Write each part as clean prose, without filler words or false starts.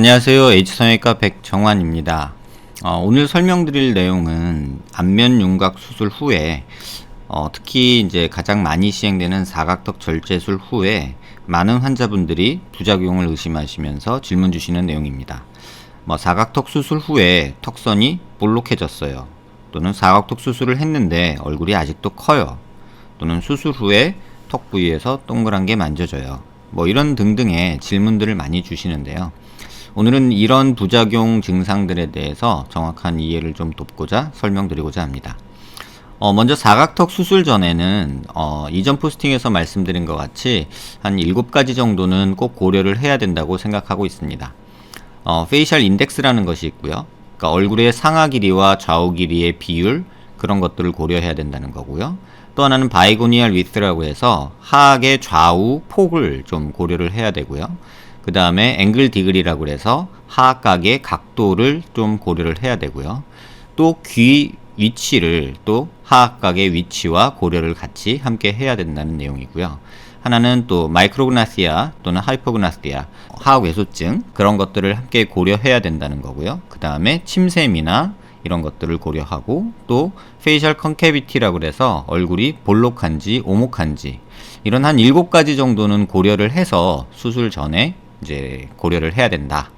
안녕하세요. H성형외과 백정환입니다. 오늘 설명드릴 내용은 안면 윤곽 수술 후에 특히 이제 가장 많이 시행되는 사각턱 절제술 후에 많은 환자분들이 부작용을 의심하시면서 질문 주시는 내용입니다. 사각턱 수술 후에 턱선이 볼록해졌어요. 또는 사각턱 수술을 했는데 얼굴이 아직도 커요. 또는 수술 후에 턱 부위에서 동그란 게 만져져요. 이런 등등의 질문들을 많이 주시는데요. 오늘은 이런 부작용 증상들에 대해서 정확한 이해를 좀 돕고자 설명드리고자 합니다. 먼저 사각턱 수술 전에는 이전 포스팅에서 말씀드린 것 같이 한 7가지 정도는 꼭 고려를 해야 된다고 생각하고 있습니다. 페이셜 인덱스라는 것이 있고요. 그러니까 얼굴의 상하 길이와 좌우 길이의 비율, 그런 것들을 고려해야 된다는 거고요. 또 하나는 바이고니얼 위스라고 해서 하악의 좌우 폭을 좀 고려를 해야 되고요. 그 다음에 앵글 디그리라고 해서 하악각의 각도를 좀 고려를 해야 되고요. 또 귀 위치를 또 하악각의 위치와 고려를 같이 함께 해야 된다는 내용이고요. 하나는 또 마이크로그나시아 또는 하이퍼그나시아, 하악 외소증, 그런 것들을 함께 고려해야 된다는 거고요. 그 다음에 침샘이나 이런 것들을 고려하고, 또 페이셜 컨캐비티라고 해서 얼굴이 볼록한지 오목한지, 이런 한 7가지 정도는 고려를 해서 수술 전에 이제 고려를 해야 된다.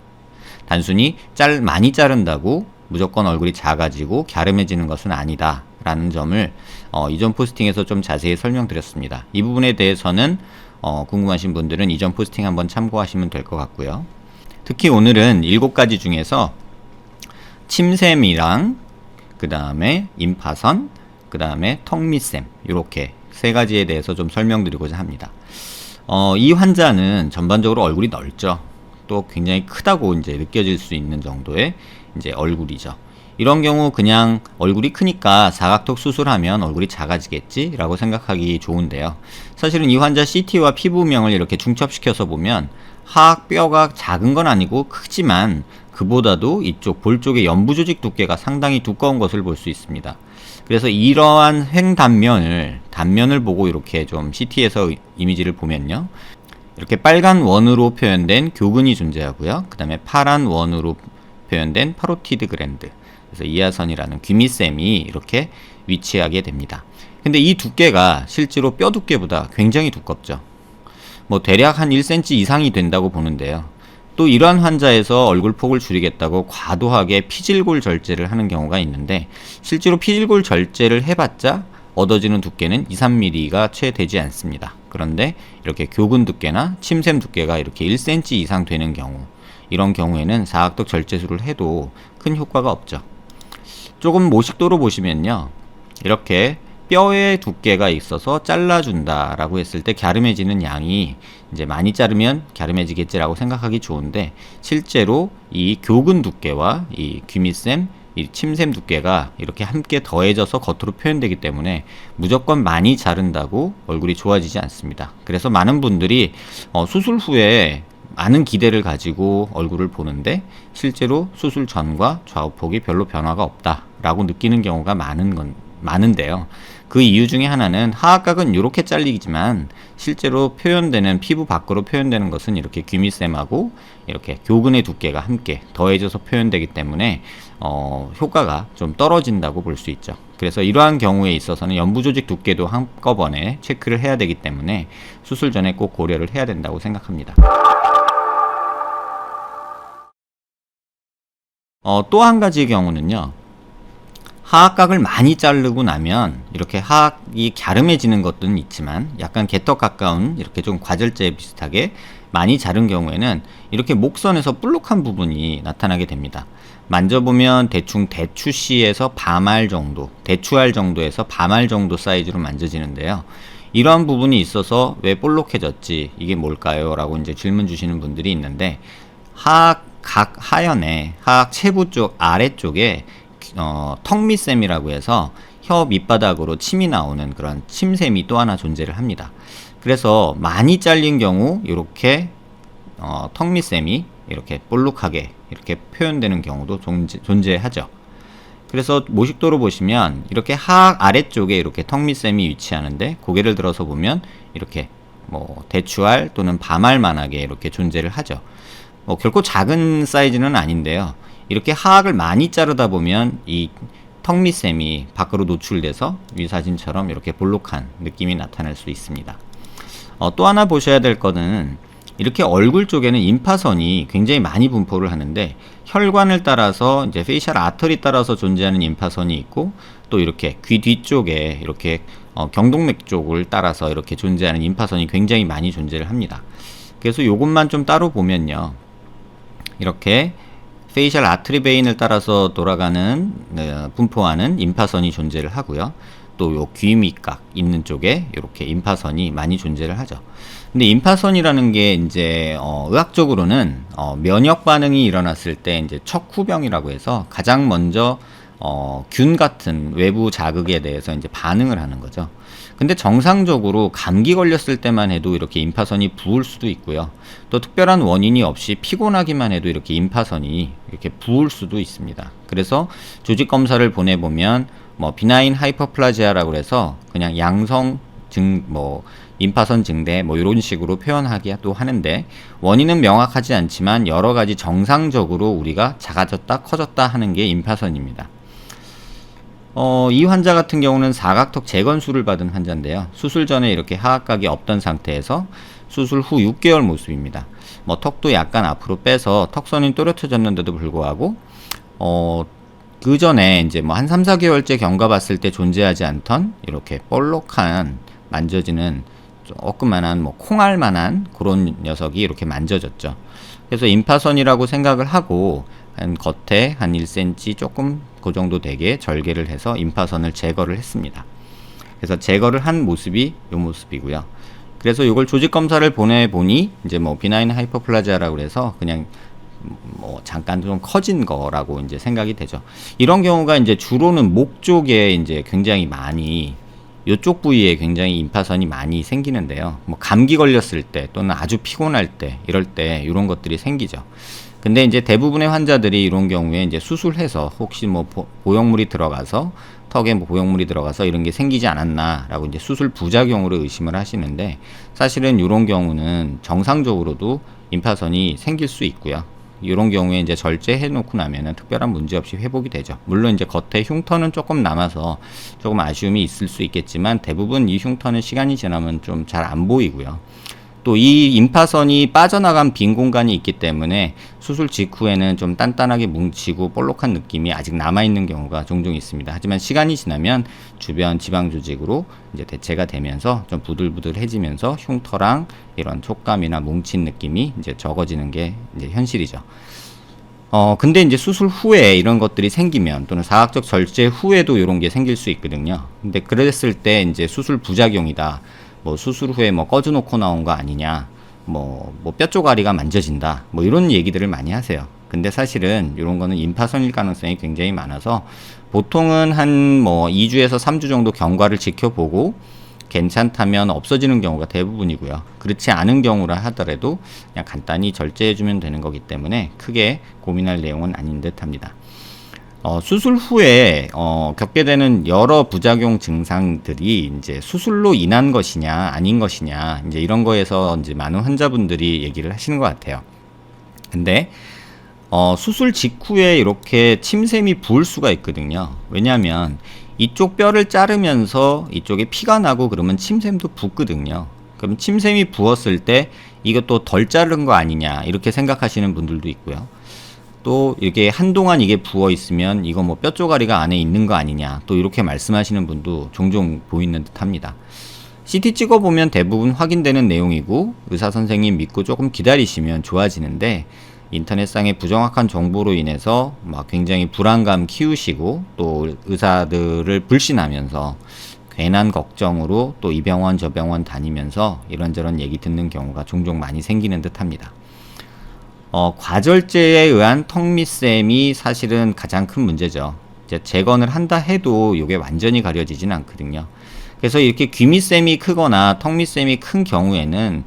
단순히 많이 자른다고 무조건 얼굴이 작아지고 갸름해지는 것은 아니다 라는 점을 이전 포스팅에서 좀 자세히 설명드렸습니다. 이 부분에 대해서는 궁금하신 분들은 이전 포스팅 한번 참고하시면 될 것 같고요. 특히 오늘은 7가지 중에서 침샘이랑 그 다음에 임파선, 그 다음에 턱 밑샘, 이렇게 3가지에 대해서 좀 설명드리고자 합니다. 이 환자는 전반적으로 얼굴이 넓죠. 또 굉장히 크다고 이제 느껴질 수 있는 정도의 이제 얼굴이죠. 이런 경우 그냥 얼굴이 크니까 사각턱 수술하면 얼굴이 작아지겠지 라고 생각하기 좋은데요. 사실은 이 환자 CT와 피부명을 이렇게 중첩시켜서 보면 하악 뼈가 작은 건 아니고 크지만 그보다도 이쪽 볼 쪽의 연부 조직 두께가 상당히 두꺼운 것을 볼 수 있습니다. 그래서 이러한 단면을 보고 이렇게 좀 CT에서 이미지를 보면요, 이렇게 빨간 원으로 표현된 교근이 존재하고요. 그 다음에 파란 원으로 표현된 파로티드 그랜드, 그래서 이하선이라는 귀밑샘이 이렇게 위치하게 됩니다. 근데 이 두께가 실제로 뼈 두께보다 굉장히 두껍죠. 대략 한 1cm 이상이 된다고 보는데요. 또 이러한 환자에서 얼굴폭을 줄이겠다고 과도하게 피질골 절제를 하는 경우가 있는데, 실제로 피질골 절제를 해봤자 얻어지는 두께는 2-3mm가 채 되지 않습니다. 그런데 이렇게 교근 두께나 침샘 두께가 이렇게 1cm 이상 되는 경우, 이런 경우에는 사각턱 절제술을 해도 큰 효과가 없죠. 조금 모식도로 보시면요, 이렇게 뼈의 두께가 있어서 잘라준다 라고 했을 때 갸름해지는 양이 이제 많이 자르면 갸름해지겠지라고 생각하기 좋은데, 실제로 이 교근 두께와 이 귀밑샘, 이 침샘 두께가 이렇게 함께 더해져서 겉으로 표현되기 때문에 무조건 많이 자른다고 얼굴이 좋아지지 않습니다. 그래서 많은 분들이 수술 후에 많은 기대를 가지고 얼굴을 보는데 실제로 수술 전과 좌우폭이 별로 변화가 없다라고 느끼는 경우가 많은데요. 그 이유 중에 하나는 하악각은 이렇게 잘리지만 실제로 표현되는, 피부 밖으로 표현되는 것은 이렇게 귀밑샘하고 이렇게 교근의 두께가 함께 더해져서 표현되기 때문에 효과가 좀 떨어진다고 볼 수 있죠. 그래서 이러한 경우에 있어서는 연부 조직 두께도 한꺼번에 체크를 해야 되기 때문에 수술 전에 꼭 고려를 해야 된다고 생각합니다. 또 한 가지의 경우는요, 하악각을 많이 자르고 나면 이렇게 하악이 갸름해지는 것들은 있지만 약간 개떡 가까운 이렇게 좀 과절제 비슷하게 많이 자른 경우에는 이렇게 목선에서 볼록한 부분이 나타나게 됩니다. 만져보면 대충 대추씨에서 밤알 정도, 대추알 정도에서 밤알 정도 사이즈로 만져지는데요. 이러한 부분이 있어서 왜 볼록해졌지, 이게 뭘까요? 라고 이제 질문 주시는 분들이 있는데, 하악 하연에, 하악 체부 쪽 아래쪽에 턱 밑샘이라고 해서 혀 밑바닥으로 침이 나오는 그런 침샘이 또 하나 존재를 합니다. 그래서 많이 잘린 경우 이렇게 턱 밑샘이 이렇게 볼록하게 이렇게 표현되는 경우도 존재하죠. 그래서 모식도로 보시면 이렇게 하악 아래쪽에 이렇게 턱 밑샘이 위치하는데, 고개를 들어서 보면 이렇게 대추알 또는 밤알만하게 이렇게 존재를 하죠. 결코 작은 사이즈는 아닌데요. 이렇게 하악을 많이 자르다 보면 이 턱 밑샘이 밖으로 노출돼서 이 사진처럼 이렇게 볼록한 느낌이 나타날 수 있습니다. 또 하나 보셔야 될 거는 이렇게 얼굴 쪽에는 임파선이 굉장히 많이 분포를 하는데, 혈관을 따라서 이제 페이셜 아터리 따라서 존재하는 임파선이 있고, 또 이렇게 귀 뒤쪽에 이렇게 경동맥 쪽을 따라서 이렇게 존재하는 임파선이 굉장히 많이 존재를 합니다. 그래서 요것만 좀 따로 보면요, 이렇게 페이셜 아트리 베인을 따라서 돌아가는 분포하는 임파선이 존재를 하고요. 또 요 귀 밑각 있는 쪽에 이렇게 임파선이 많이 존재를 하죠. 근데 임파선이라는 게 이제 의학적으로는 면역 반응이 일어났을 때 이제 척후병이라고 해서 가장 먼저 균 같은 외부 자극에 대해서 이제 반응을 하는 거죠. 근데 정상적으로 감기 걸렸을 때만 해도 이렇게 임파선이 부을 수도 있고요. 또 특별한 원인이 없이 피곤하기만 해도 이렇게 임파선이 이렇게 부을 수도 있습니다. 그래서 조직 검사를 보내보면 비나인 하이퍼플라지아라고 해서 그냥 양성 임파선 증대 이런 식으로 표현하기도 하는데, 원인은 명확하지 않지만 여러 가지 정상적으로 우리가 작아졌다 커졌다 하는 게 임파선입니다. 이 환자 같은 경우는 사각턱 재건수를 받은 환자인데요. 수술 전에 이렇게 하악각이 없던 상태에서 수술 후 6개월 모습입니다. 턱도 약간 앞으로 빼서 턱선이 또렷해졌는데도 불구하고 그 전에 이제 한 3, 4개월째 경과 봤을 때 존재하지 않던 이렇게 볼록한 만져지는 조그만한 콩알만한 그런 녀석이 이렇게 만져졌죠. 그래서 임파선이라고 생각을 하고 겉에 한 1cm 조금 그 정도 되게 절개를 해서 임파선을 제거를 했습니다. 그래서 제거를 한 모습이 이 모습이고요. 그래서 이걸 조직 검사를 보내보니 이제 비나인 하이퍼플라지아라고 해서 그냥 잠깐 좀 커진 거라고 이제 생각이 되죠. 이런 경우가 이제 주로는 목 쪽에 이제 굉장히 많이, 이쪽 부위에 굉장히 임파선이 많이 생기는데요. 감기 걸렸을 때 또는 아주 피곤할 때 이럴 때 이런 것들이 생기죠. 근데 이제 대부분의 환자들이 이런 경우에 이제 수술해서 혹시 보형물이 들어가서 턱에 보형물이 들어가서 이런 게 생기지 않았나라고 이제 수술 부작용으로 의심을 하시는데, 사실은 이런 경우는 정상적으로도 임파선이 생길 수 있고요. 이런 경우에 이제 절제해 놓고 나면은 특별한 문제 없이 회복이 되죠. 물론 이제 겉에 흉터는 조금 남아서 조금 아쉬움이 있을 수 있겠지만, 대부분 이 흉터는 시간이 지나면 좀 잘 안 보이고요. 또 이 임파선이 빠져나간 빈 공간이 있기 때문에 수술 직후에는 좀 단단하게 뭉치고 볼록한 느낌이 아직 남아있는 경우가 종종 있습니다. 하지만 시간이 지나면 주변 지방 조직으로 이제 대체가 되면서 좀 부들부들해지면서 흉터랑 이런 촉감이나 뭉친 느낌이 이제 적어지는 게 이제 현실이죠. 근데 이제 수술 후에 이런 것들이 생기면, 또는 사각적 절제 후에도 이런 게 생길 수 있거든요. 근데 그랬을 때 이제 수술 부작용이다, 수술 후에 꺼져놓고 나온 거 아니냐, 뼈 쪼가리가 만져진다, 이런 얘기들을 많이 하세요. 근데 사실은 이런 거는 임파선일 가능성이 굉장히 많아서 보통은 한 2주에서 3주 정도 경과를 지켜보고 괜찮다면 없어지는 경우가 대부분이고요. 그렇지 않은 경우라 하더라도 그냥 간단히 절제해주면 되는 거기 때문에 크게 고민할 내용은 아닌 듯 합니다. 수술 후에 겪게 되는 여러 부작용 증상들이 이제 수술로 인한 것이냐 아닌 것이냐, 이제 이런 거에서 이제 많은 환자분들이 얘기를 하시는 것 같아요. 근데 수술 직후에 이렇게 침샘이 부을 수가 있거든요. 왜냐하면 이쪽 뼈를 자르면서 이쪽에 피가 나고 그러면 침샘도 붓거든요. 그럼 침샘이 부었을 때 이것도 덜 자른 거 아니냐, 이렇게 생각하시는 분들도 있고요. 또 이게 한동안 이게 부어 있으면 이거 뼈 쪼가리가 안에 있는 거 아니냐, 또 이렇게 말씀하시는 분도 종종 보이는 듯 합니다. CT 찍어보면 대부분 확인되는 내용이고, 의사 선생님 믿고 조금 기다리시면 좋아지는데, 인터넷상의 부정확한 정보로 인해서 굉장히 불안감 키우시고, 또 의사들을 불신하면서 괜한 걱정으로 또 이 병원 저 병원 다니면서 이런저런 얘기 듣는 경우가 종종 많이 생기는 듯 합니다. 과절제에 의한 턱 밑샘이 사실은 가장 큰 문제죠. 이제 재건을 한다 해도 이게 완전히 가려지진 않거든요. 그래서 이렇게 귀 밑샘이 크거나 턱 밑샘이 큰 경우에는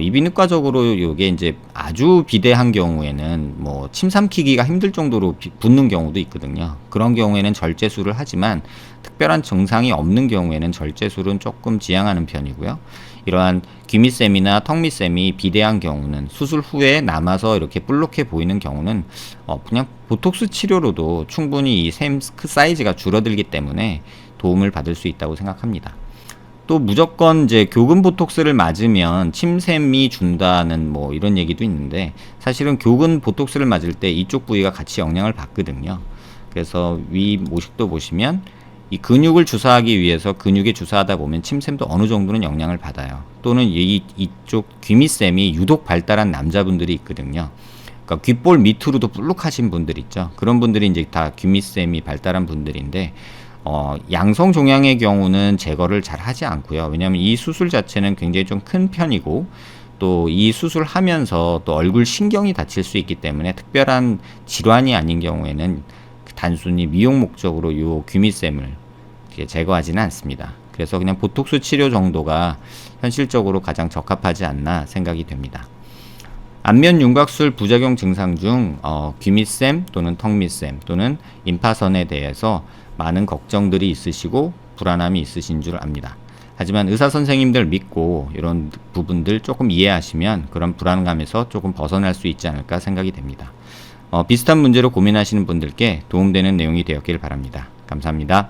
이비인후과적으로 이게 이제 아주 비대한 경우에는 뭐 침 삼키기가 힘들 정도로 붓는 경우도 있거든요. 그런 경우에는 절제술을 하지만 특별한 증상이 없는 경우에는 절제술은 조금 지양하는 편이고요. 이러한 귀밑샘이나 턱밑샘이 비대한 경우는 수술 후에 남아서 이렇게 볼록해 보이는 경우는 그냥 보톡스 치료로도 충분히 이 샘 사이즈가 줄어들기 때문에 도움을 받을 수 있다고 생각합니다. 또 무조건 이제 교근 보톡스를 맞으면 침샘이 준다는 뭐 이런 얘기도 있는데, 사실은 교근 보톡스를 맞을 때 이쪽 부위가 같이 영향을 받거든요. 그래서 위 모식도 보시면 이 근육을 주사하기 위해서 근육에 주사하다 보면 침샘도 어느 정도는 영향을 받아요. 또는 이쪽 귀밑샘이 유독 발달한 남자분들이 있거든요. 그러니까 귓볼 밑으로도 볼록하신 분들 있죠. 그런 분들이 이제 다 귀밑샘이 발달한 분들인데, 양성 종양의 경우는 제거를 잘 하지 않고요. 왜냐하면 이 수술 자체는 굉장히 좀 큰 편이고, 또 이 수술하면서 또 얼굴 신경이 다칠 수 있기 때문에 특별한 질환이 아닌 경우에는 단순히 미용 목적으로 이 귀밑샘을 제거하지는 않습니다. 그래서 그냥 보톡스 치료 정도가 현실적으로 가장 적합하지 않나 생각이 됩니다. 안면 윤곽술 부작용 증상 중 귀밑샘 또는 턱밑샘 또는 임파선에 대해서 많은 걱정들이 있으시고 불안함이 있으신 줄 압니다. 하지만 의사 선생님들 믿고 이런 부분들 조금 이해하시면 그런 불안감에서 조금 벗어날 수 있지 않을까 생각이 됩니다. 비슷한 문제로 고민하시는 분들께 도움되는 내용이 되었길 바랍니다. 감사합니다.